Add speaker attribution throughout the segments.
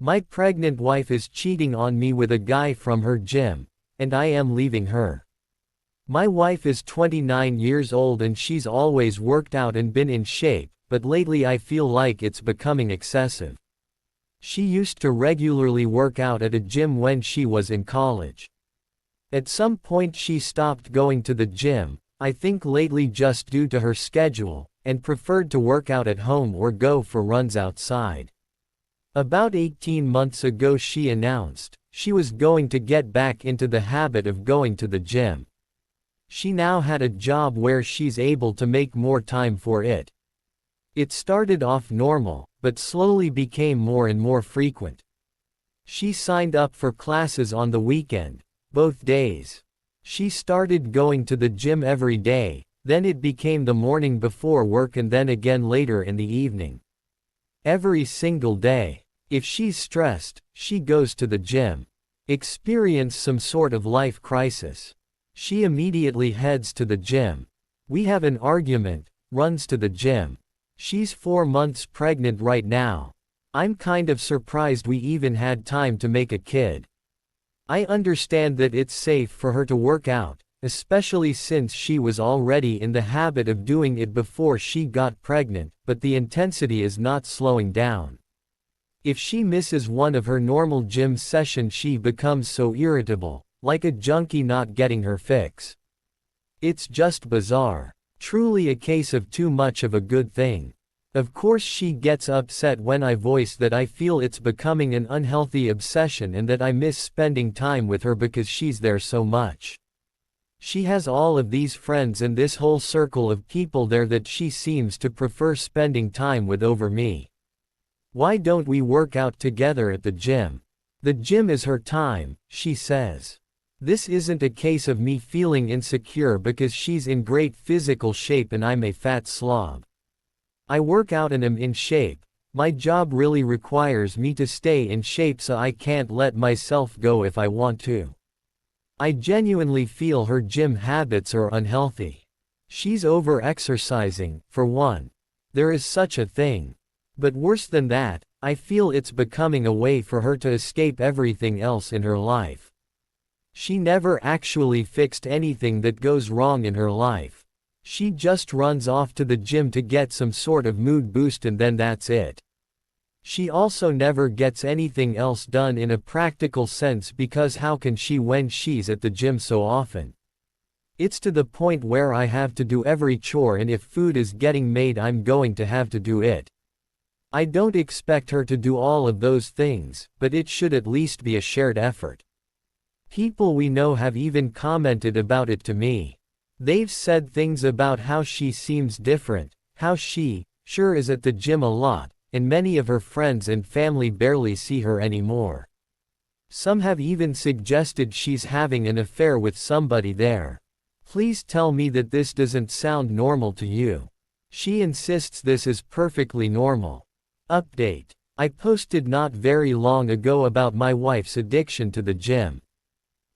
Speaker 1: My pregnant wife is cheating on me with a guy from her gym, and I am leaving her. My wife is 29 years old and she's always worked out and been in shape, but lately I feel like it's becoming excessive. She used to regularly work out at a gym when she was in college. At some point she stopped going to the gym, I think lately just due to her schedule, and preferred to work out at home or go for runs outside. About 18 months ago she announced she was going to get back into the habit of going to the gym. She now had a job where she's able to make more time for it. It started off normal, but slowly became more and more frequent. She signed up for classes on the weekend, both days. She started going to the gym every day, then it became the morning before work and then again later in the evening. Every single day. If she's stressed, she goes to the gym. Experience some sort of life crisis. She immediately heads to the gym. We have an argument, runs to the gym. She's 4 months pregnant right now. I'm kind of surprised we even had time to make a kid. I understand that it's safe for her to work out, especially since she was already in the habit of doing it before she got pregnant, but the intensity is not slowing down. If she misses one of her normal gym sessions she becomes so irritable, like a junkie not getting her fix. It's just bizarre. Truly a case of too much of a good thing. Of course she gets upset when I voice that I feel it's becoming an unhealthy obsession and that I miss spending time with her because she's there so much. She has all of these friends and this whole circle of people there that she seems to prefer spending time with over me. Why don't we work out together at the gym? The gym is her time, she says. This isn't a case of me feeling insecure because she's in great physical shape and I'm a fat slob. I work out and am in shape. My job really requires me to stay in shape so I can't let myself go if I want to. I genuinely feel her gym habits are unhealthy. She's over-exercising, for one. There is such a thing. But worse than that, I feel it's becoming a way for her to escape everything else in her life. She never actually fixed anything that goes wrong in her life. She just runs off to the gym to get some sort of mood boost and then that's it. She also never gets anything else done in a practical sense because how can she when she's at the gym so often? It's to the point where I have to do every chore and if food is getting made I'm going to have to do it. I don't expect her to do all of those things, but it should at least be a shared effort. People we know have even commented about it to me. They've said things about how she seems different, how she, sure is at the gym a lot, and many of her friends and family barely see her anymore. Some have even suggested she's having an affair with somebody there. Please tell me that this doesn't sound normal to you. She insists this is perfectly normal. Update. I posted not very long ago about my wife's addiction to the gym.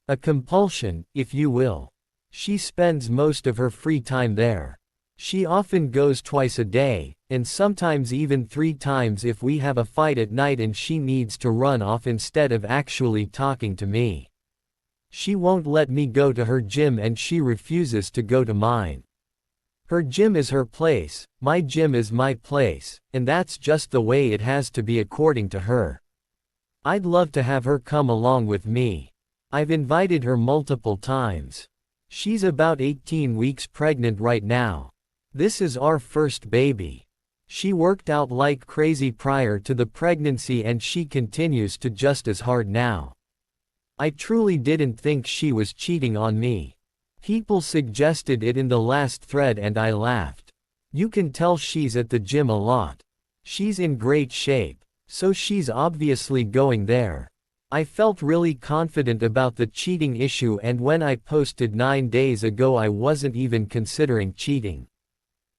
Speaker 1: A compulsion, if you will. She spends most of her free time there. She often goes twice a day, and sometimes even 3 times if we have a fight at night and she needs to run off instead of actually talking to me. She won't let me go to her gym and she refuses to go to mine. Her gym is her place, my gym is my place, and that's just the way it has to be according to her. I'd love to have her come along with me. I've invited her multiple times. She's about 18 weeks pregnant right now. This is our first baby. She worked out like crazy prior to the pregnancy and she continues to just as hard now. I truly didn't think she was cheating on me. People suggested it in the last thread and I laughed. You can tell she's at the gym a lot. She's in great shape, so she's obviously going there. I felt really confident about the cheating issue and when I posted 9 days ago I wasn't even considering cheating.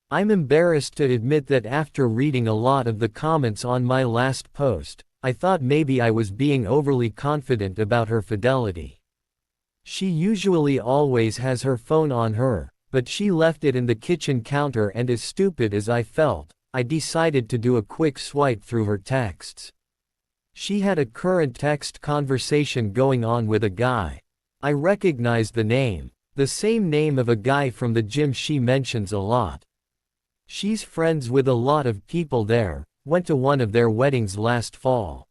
Speaker 1: I'm embarrassed to admit that after reading a lot of the comments on my last post, I thought maybe I was being overly confident about her fidelity. She usually always has her phone on her, but she left it in the kitchen counter and as stupid as I felt, I decided to do a quick swipe through her texts. She had a current text conversation going on with a guy. I recognized the name. The same name of a guy from the gym she mentions a lot. She's friends with a lot of people there, went to one of their weddings last fall.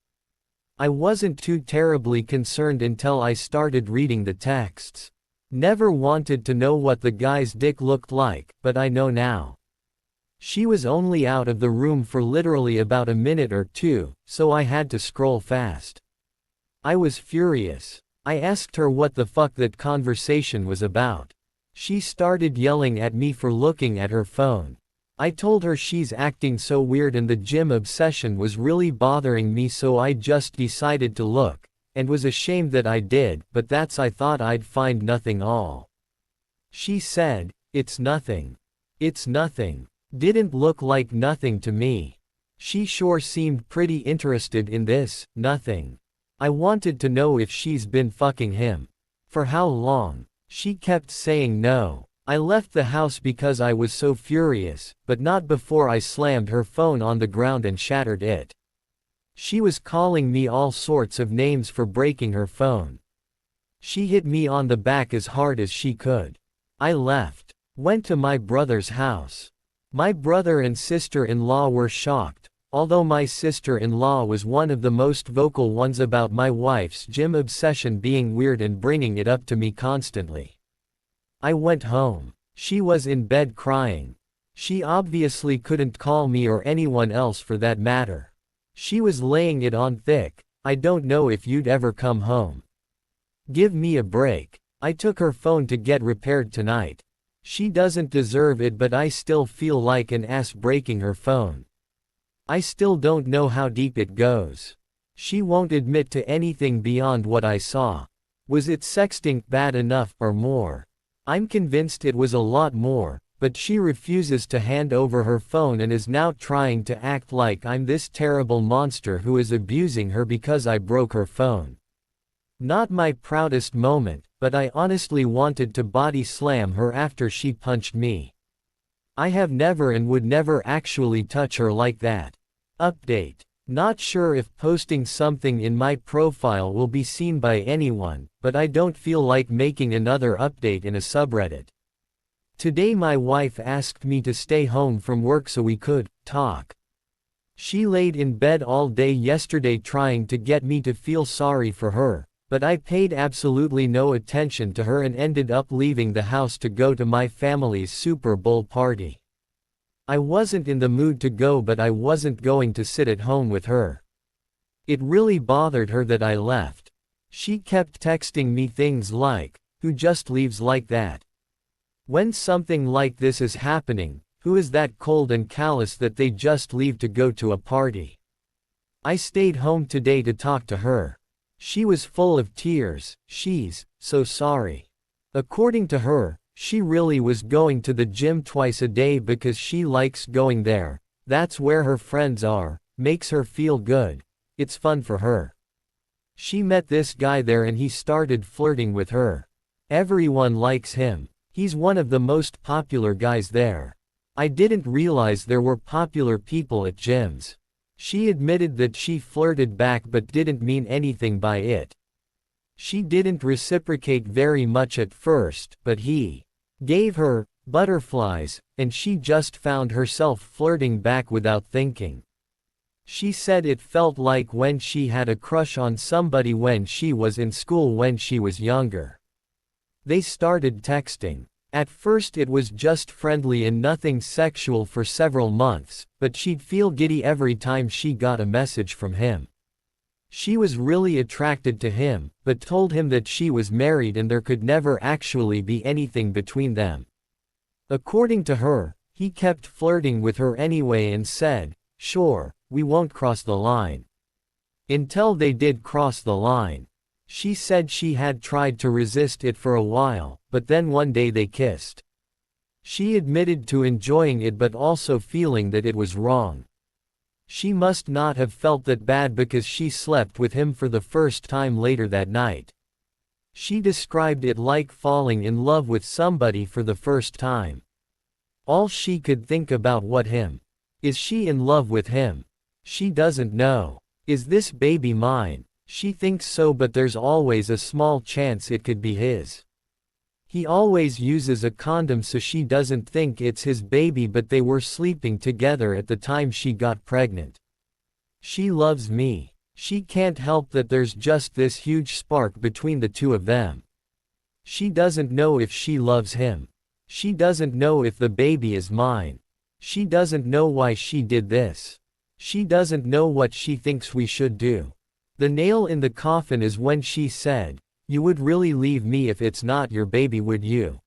Speaker 1: I wasn't too terribly concerned until I started reading the texts. Never wanted to know what the guy's dick looked like, but I know now. She was only out of the room for literally about a minute or two, so I had to scroll fast. I was furious. I asked her what the fuck that conversation was about. She started yelling at me for looking at her phone. I told her she's acting so weird and the gym obsession was really bothering me, so I just decided to look, and was ashamed that I did, but that's I thought I'd find nothing all. She said, "It's nothing. It's nothing. Didn't look like nothing to me." She sure seemed pretty interested in this, nothing. I wanted to know if she's been fucking him. For how long? She kept saying no. I left the house because I was so furious, but not before I slammed her phone on the ground and shattered it. She was calling me all sorts of names for breaking her phone. She hit me on the back as hard as she could. I left. Went to my brother's house. My brother and sister-in-law were shocked, although my sister-in-law was one of the most vocal ones about my wife's gym obsession being weird and bringing it up to me constantly. I went home. She was in bed crying. She obviously couldn't call me or anyone else for that matter. She was laying it on thick. "I don't know if you'd ever come home. Give me a break. I took her phone to get repaired tonight. She doesn't deserve it, but I still feel like an ass breaking her phone. I still don't know how deep it goes." She won't admit to anything beyond what I saw. Was it sexting bad enough or more? I'm convinced it was a lot more, but she refuses to hand over her phone and is now trying to act like I'm this terrible monster who is abusing her because I broke her phone. Not my proudest moment, but I honestly wanted to body slam her after she punched me. I have never and would never actually touch her like that. Update. Not sure if posting something in my profile will be seen by anyone, but I don't feel like making another update in a subreddit. Today my wife asked me to stay home from work so we could talk. She laid in bed all day yesterday trying to get me to feel sorry for her, but I paid absolutely no attention to her and ended up leaving the house to go to my family's Super Bowl party. I wasn't in the mood to go, but I wasn't going to sit at home with her. It really bothered her that I left. She kept texting me things like, "Who just leaves like that? When something like this is happening, who is that cold and callous that they just leave to go to a party?" I stayed home today to talk to her. She was full of tears. She's so sorry. According to her, she really was going to the gym twice a day because she likes going there. That's where her friends are, makes her feel good. It's fun for her. She met this guy there and he started flirting with her. Everyone likes him. He's one of the most popular guys there. I didn't realize there were popular people at gyms. She admitted that she flirted back but didn't mean anything by it. She didn't reciprocate very much at first, but he gave her butterflies, and she just found herself flirting back without thinking. She said it felt like when she had a crush on somebody when she was in school when she was younger. They started texting. At first it was just friendly and nothing sexual for several months, but she'd feel giddy every time she got a message from him. She was really attracted to him, but told him that she was married and there could never actually be anything between them. According to her, he kept flirting with her anyway and said, "Sure, we won't cross the line." Until they did cross the line. She said she had tried to resist it for a while, but then one day they kissed. She admitted to enjoying it but also feeling that it was wrong. She must not have felt that bad because she slept with him for the first time later that night. She described it like falling in love with somebody for the first time. All she could think about what him. Is she in love with him? She doesn't know. Is this baby mine? She thinks so, but there's always a small chance it could be his. He always uses a condom so she doesn't think it's his baby, but they were sleeping together at the time she got pregnant. She loves me. She can't help that there's just this huge spark between the two of them. She doesn't know if she loves him. She doesn't know if the baby is mine. She doesn't know why she did this. She doesn't know what she thinks we should do. The nail in the coffin is when she said, "You would really leave me if it's not your baby, would you?"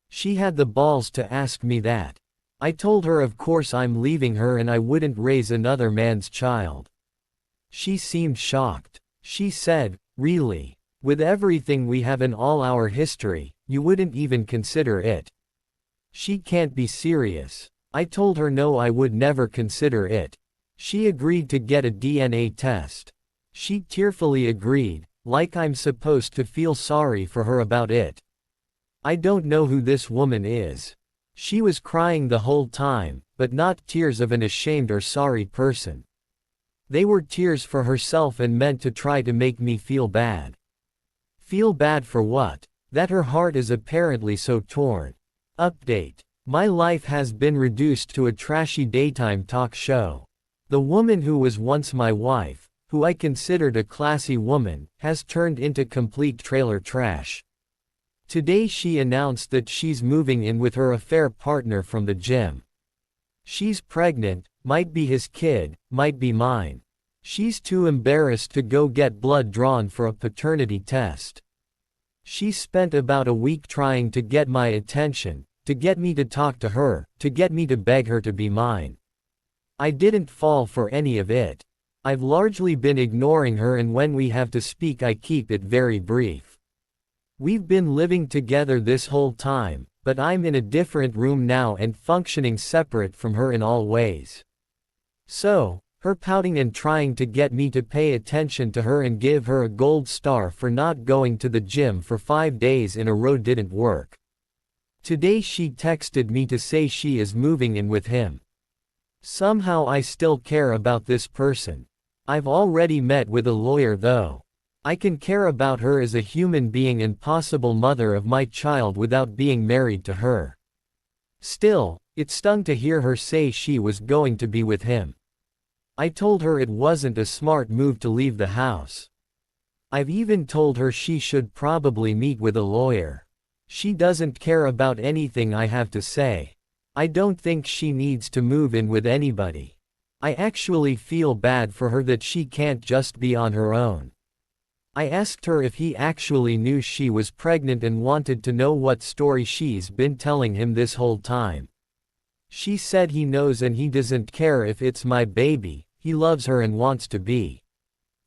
Speaker 1: She had the balls to ask me that. I told her of course I'm leaving her and I wouldn't raise another man's child. She seemed shocked. She said, "Really? With everything we have in all our history, you wouldn't even consider it?" She can't be serious. I told her no, I would never consider it. She agreed to get a DNA test. She tearfully agreed, like I'm supposed to feel sorry for her about it. I don't know who this woman is. She was crying the whole time, but not tears of an ashamed or sorry person. They were tears for herself and meant to try to make me feel bad. Feel bad for what? That her heart is apparently so torn. Update. My life has been reduced to a trashy daytime talk show. The woman who was once my wife, who I considered a classy woman, has turned into complete trailer trash. Today she announced that she's moving in with her affair partner from the gym. She's pregnant, might be his kid, might be mine. She's too embarrassed to go get blood drawn for a paternity test. She spent about a week trying to get my attention, to get me to talk to her, to get me to beg her to be mine. I didn't fall for any of it. I've largely been ignoring her, and when we have to speak I keep it very brief. We've been living together this whole time, but I'm in a different room now and functioning separate from her in all ways. So, her pouting and trying to get me to pay attention to her and give her a gold star for not going to the gym for 5 days in a row didn't work. Today she texted me to say she is moving in with him. Somehow I still care about this person. I've already met with a lawyer though. I can care about her as a human being and possible mother of my child without being married to her. Still, it stung to hear her say she was going to be with him. I told her it wasn't a smart move to leave the house. I've even told her she should probably meet with a lawyer. She doesn't care about anything I have to say. I don't think she needs to move in with anybody. I actually feel bad for her that she can't just be on her own. I asked her if he actually knew she was pregnant and wanted to know what story she's been telling him this whole time. She said he knows and he doesn't care if it's my baby, he loves her and wants to be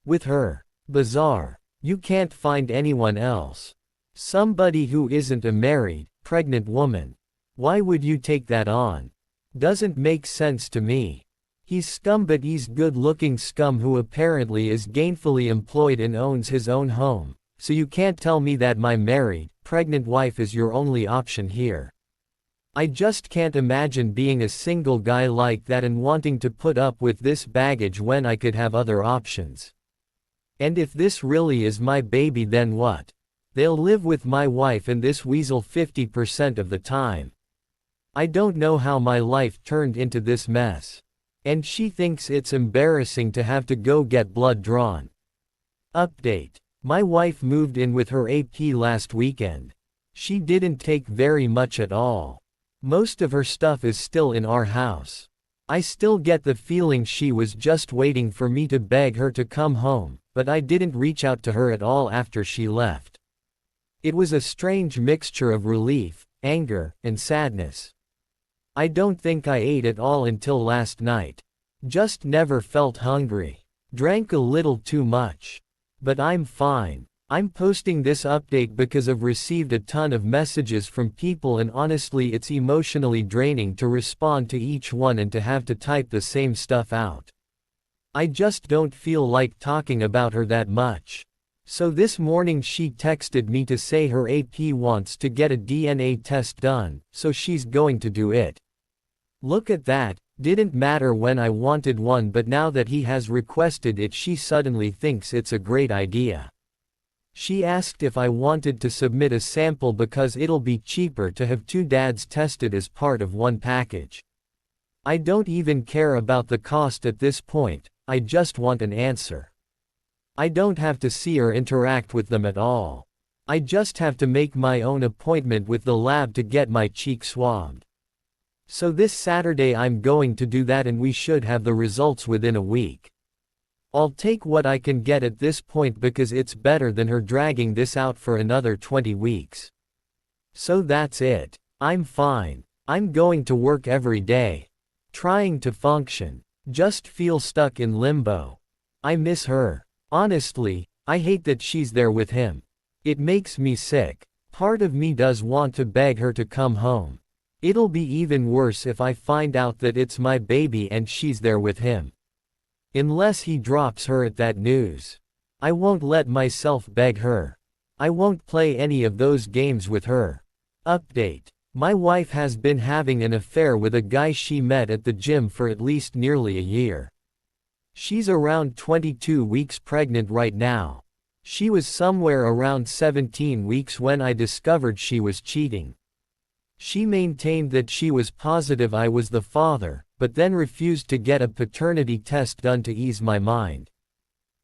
Speaker 1: with her. Bizarre. You can't find anyone else. Somebody who isn't a married, pregnant woman. Why would you take that on? Doesn't make sense to me. He's scum, but he's good-looking scum who apparently is gainfully employed and owns his own home, so you can't tell me that my married, pregnant wife is your only option here. I just can't imagine being a single guy like that and wanting to put up with this baggage when I could have other options. And if this really is my baby, then what? They'll live with my wife and this weasel 50% of the time. I don't know how my life turned into this mess. And she thinks it's embarrassing to have to go get blood drawn. Update. My wife moved in with her AP last weekend. She didn't take very much at all. Most of her stuff is still in our house. I still get the feeling she was just waiting for me to beg her to come home, but I didn't reach out to her at all after she left. It was a strange mixture of relief, anger, and sadness. I don't think I ate at all until last night. Just never felt hungry. Drank a little too much. But I'm fine. I'm posting this update because I've received a ton of messages from people, and honestly it's emotionally draining to respond to each one and to have to type the same stuff out. I just don't feel like talking about her that much. So this morning she texted me to say her AP wants to get a DNA test done, so she's going to do it. Look at that, Didn't matter when I wanted one, but now that he has requested it, she suddenly thinks it's a great idea. She asked if I wanted to submit a sample because it'll be cheaper to have two dads tested as part of one package. I don't even care about the cost at this point, I just want an answer. I don't have to see or interact with them at all. I just have to make my own appointment with the lab to get my cheek swabbed. So this Saturday I'm going to do that, and we should have the results within a week. I'll take what I can get at this point because it's better than her dragging this out for another 20 weeks. So that's it. I'm fine. I'm going to work every day. Trying to function. Just feel stuck in limbo. I miss her. Honestly, I hate that she's there with him. It makes me sick. Part of me does want to beg her to come home. It'll be even worse if I find out that it's my baby and she's there with him. Unless he drops her at that news. I won't let myself beg her. I won't play any of those games with her. Update. My wife has been having an affair with a guy she met at the gym for at least nearly a year. She's around 22 weeks pregnant right now. She was somewhere around 17 weeks when I discovered she was cheating. She maintained that she was positive I was the father, but then refused to get a paternity test done to ease my mind.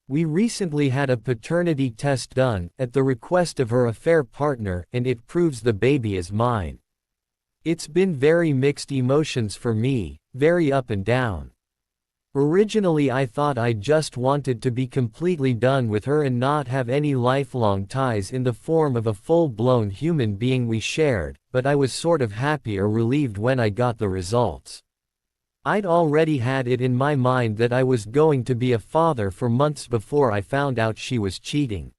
Speaker 1: We recently had a paternity test done, at the request of her affair partner, and it proves the baby is mine. It's been very mixed emotions for me, very up and down. Originally I thought I just wanted to be completely done with her and not have any lifelong ties in the form of a full-blown human being we shared, but I was sort of happy or relieved when I got the results. I'd already had it in my mind that I was going to be a father for months before I found out she was cheating.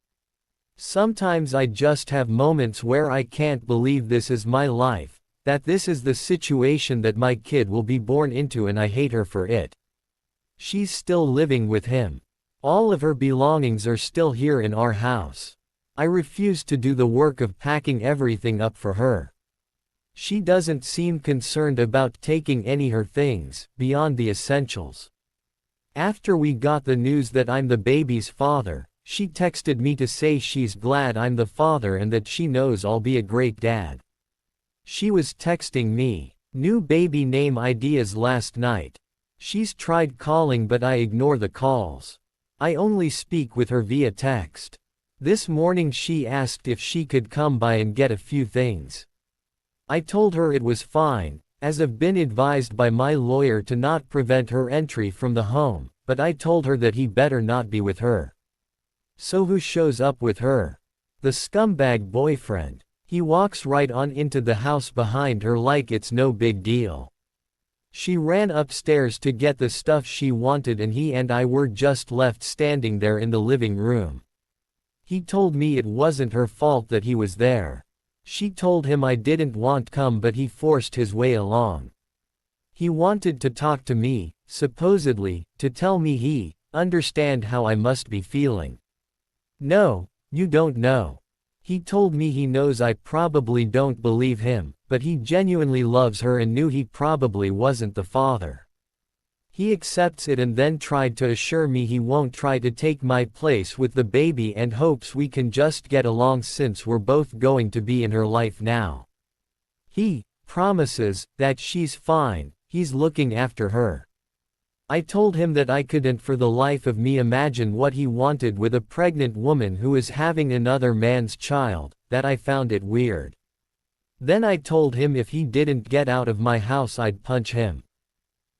Speaker 1: Sometimes I just have moments where I can't believe this is my life, that this is the situation that my kid will be born into, and I hate her for it. She's still living with him. All of her belongings are still here in our house. I refuse to do the work of packing everything up for her. She doesn't seem concerned about taking any her things, beyond the essentials. After we got the news that I'm the baby's father, she texted me to say she's glad I'm the father and that she knows I'll be a great dad. She was texting me new baby name ideas last night. She's tried calling, but I ignore the calls. I only speak with her via text. This morning she asked if she could come by and get a few things. I told her it was fine, as I've been advised by my lawyer to not prevent her entry from the home, but I told her that he better not be with her. So who shows up with her? The scumbag boyfriend. He walks right on into the house behind her like it's no big deal. She ran upstairs to get the stuff she wanted and he and I were just left standing there in the living room. He told me it wasn't her fault that he was there. She told him I didn't want come, but he forced his way along. He wanted to talk to me, supposedly, to tell me he understand how I must be feeling. No, you don't know. He told me he knows I probably don't believe him, but he genuinely loves her and knew he probably wasn't the father. He accepts it and then tried to assure me he won't try to take my place with the baby and hopes we can just get along since we're both going to be in her life now. He promises that she's fine, he's looking after her. I told him that I couldn't for the life of me imagine what he wanted with a pregnant woman who is having another man's child, that I found it weird. Then I told him if he didn't get out of my house I'd punch him.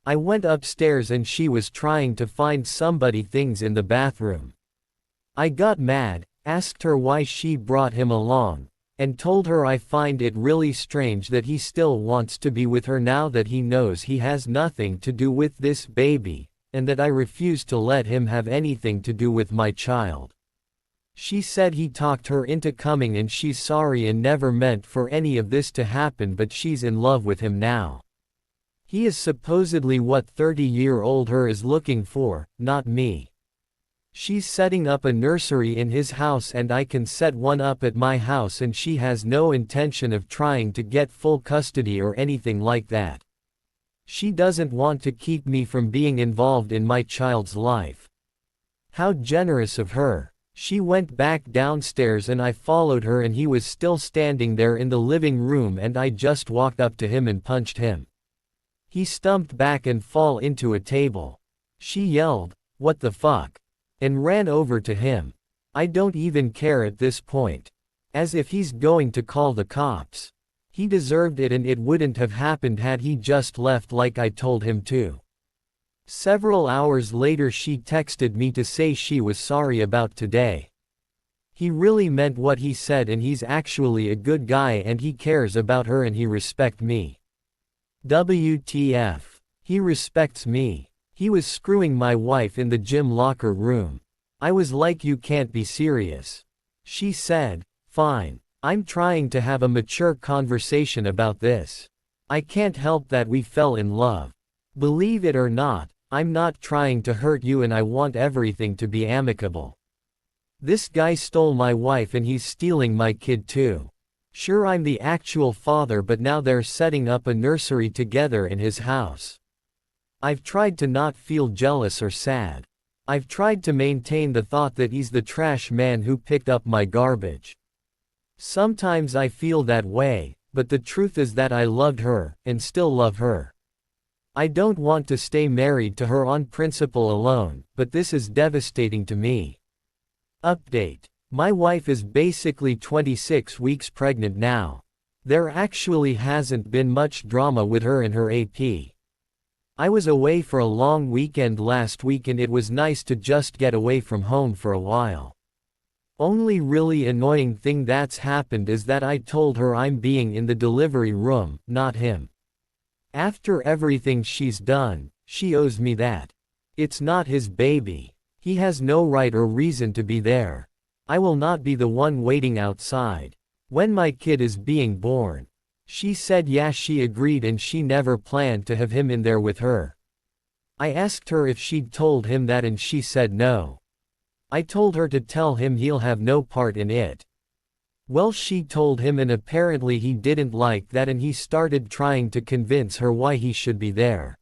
Speaker 1: I went upstairs and she was trying to find somebody things in the bathroom. I got mad, asked her why she brought him along, and told her I find it really strange that he still wants to be with her now that he knows he has nothing to do with this baby, and that I refuse to let him have anything to do with my child. She said he talked her into coming and she's sorry and never meant for any of this to happen, but she's in love with him now. He is supposedly what 30-year-old her is looking for, not me. She's setting up a nursery in his house and I can set one up at my house, and she has no intention of trying to get full custody or anything like that. She doesn't want to keep me from being involved in my child's life. How generous of her. She went back downstairs and I followed her and he was still standing there in the living room and I just walked up to him and punched him. He stumped back and fall into a table. She yelled, "What the fuck?" and ran over to him. I don't even care at this point. As if he's going to call the cops. He deserved it and it wouldn't have happened had he just left like I told him to. Several hours later she texted me to say she was sorry about today. He really meant what he said and he's actually a good guy and he cares about her and he respects me. WTF. He respects me. He was screwing my wife in the gym locker room. I was like, you can't be serious. She said, fine. I'm trying to have a mature conversation about this. I can't help that we fell in love. Believe it or not, I'm not trying to hurt you and I want everything to be amicable. This guy stole my wife and he's stealing my kid too. Sure, I'm the actual father, but now they're setting up a nursery together in his house. I've tried to not feel jealous or sad. I've tried to maintain the thought that he's the trash man who picked up my garbage. Sometimes I feel that way, but the truth is that I loved her, and still love her. I don't want to stay married to her on principle alone, but this is devastating to me. Update. My wife is basically 26 weeks pregnant now. There actually hasn't been much drama with her and her AP. I was away for a long weekend last week and it was nice to just get away from home for a while. Only really annoying thing that's happened is that I told her I'm being in the delivery room, not him. After everything she's done, she owes me that. It's not his baby. He has no right or reason to be there. I will not be the one waiting outside when my kid is being born. She said yeah, she agreed and she never planned to have him in there with her. I asked her if she'd told him that and she said no. I told her to tell him he'll have no part in it. Well, she told him and apparently he didn't like that and he started trying to convince her why he should be there.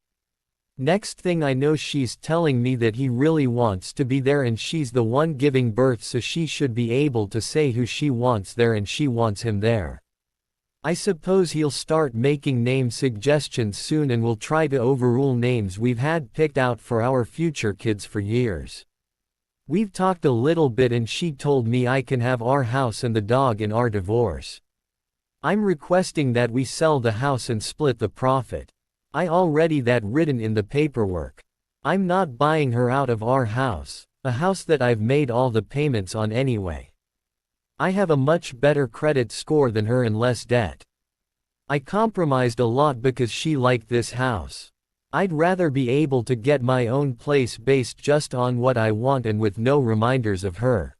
Speaker 1: Next thing I know she's telling me that he really wants to be there and she's the one giving birth so she should be able to say who she wants there and she wants him there. I suppose he'll start making name suggestions soon and will try to overrule names we've had picked out for our future kids for years. We've talked a little bit and she told me I can have our house and the dog in our divorce. I'm requesting that we sell the house and split the profit. I already that written in the paperwork. I'm not buying her out of our house, a house that I've made all the payments on anyway. I have a much better credit score than her and less debt. I compromised a lot because she liked this house. I'd rather be able to get my own place based just on what I want and with no reminders of her.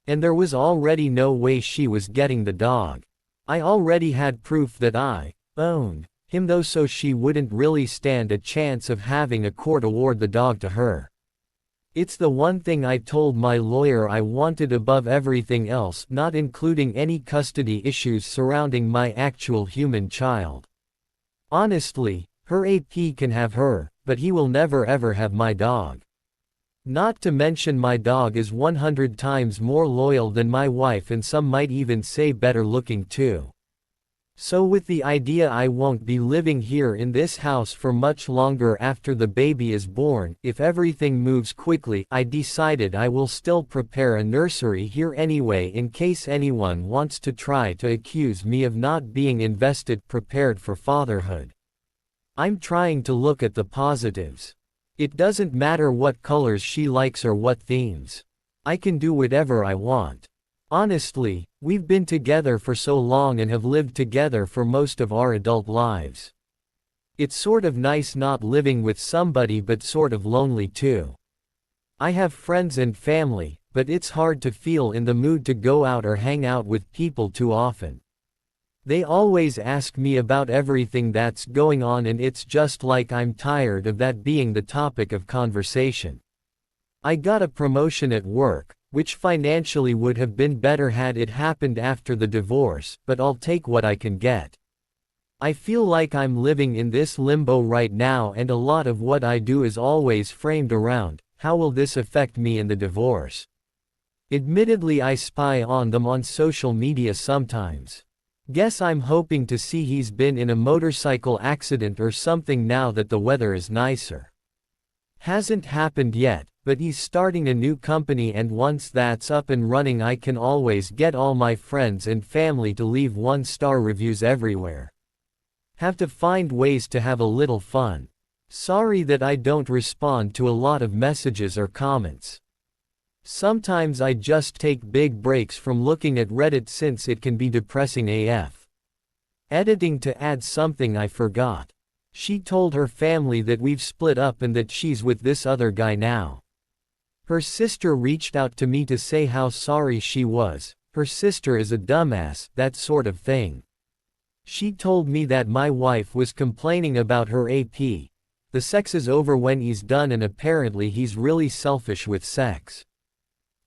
Speaker 1: And there was already no way she was getting the dog. I already had proof that I owned him though, so she wouldn't really stand a chance of having a court award the dog to her. It's the one thing I told my lawyer I wanted above everything else, not including any custody issues surrounding my actual human child. Honestly, her AP can have her, but he will never ever have my dog. Not to mention my dog is 100 times more loyal than my wife and some might even say better looking too. So with the idea I won't be living here in this house for much longer after the baby is born, if everything moves quickly, I decided I will still prepare a nursery here anyway in case anyone wants to try to accuse me of not being invested prepared for fatherhood. I'm trying to look at the positives. It doesn't matter what colors she likes or what themes. I can do whatever I want. Honestly, we've been together for so long and have lived together for most of our adult lives. It's sort of nice not living with somebody but sort of lonely too. I have friends and family, but it's hard to feel in the mood to go out or hang out with people too often. They always ask me about everything that's going on and it's just like I'm tired of that being the topic of conversation. I got a promotion at work, which financially would have been better had it happened after the divorce, but I'll take what I can get. I feel like I'm living in this limbo right now, and a lot of what I do is always framed around, how will this affect me in the divorce? Admittedly, I spy on them on social media sometimes. Guess I'm hoping to see he's been in a motorcycle accident or something now that the weather is nicer. Hasn't happened yet, but he's starting a new company, and once that's up and running I can always get all my friends and family to leave 1-star reviews everywhere. Have to find ways to have a little fun. Sorry that I don't respond to a lot of messages or comments. Sometimes I just take big breaks from looking at Reddit since it can be depressing AF. Editing to add something I forgot. She told her family that we've split up and that she's with this other guy now. Her sister reached out to me to say how sorry she was. Her sister is a dumbass, that sort of thing. She told me that my wife was complaining about her AP. The sex is over when he's done, and apparently he's really selfish with sex.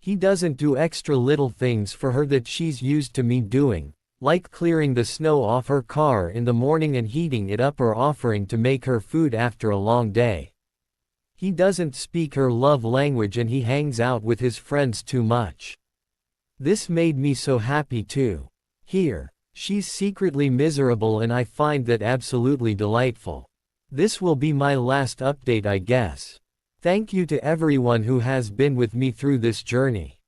Speaker 1: He doesn't do extra little things for her that she's used to me doing, like clearing the snow off her car in the morning and heating it up, or offering to make her food after a long day. He doesn't speak her love language, and he hangs out with his friends too much. This made me so happy too. Here, she's secretly miserable, and I find that absolutely delightful. This will be my last update, I guess. Thank you to everyone who has been with me through this journey.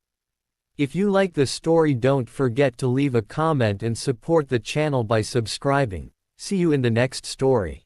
Speaker 1: If you like the story, don't forget to leave a comment and support the channel by subscribing. See you in the next story.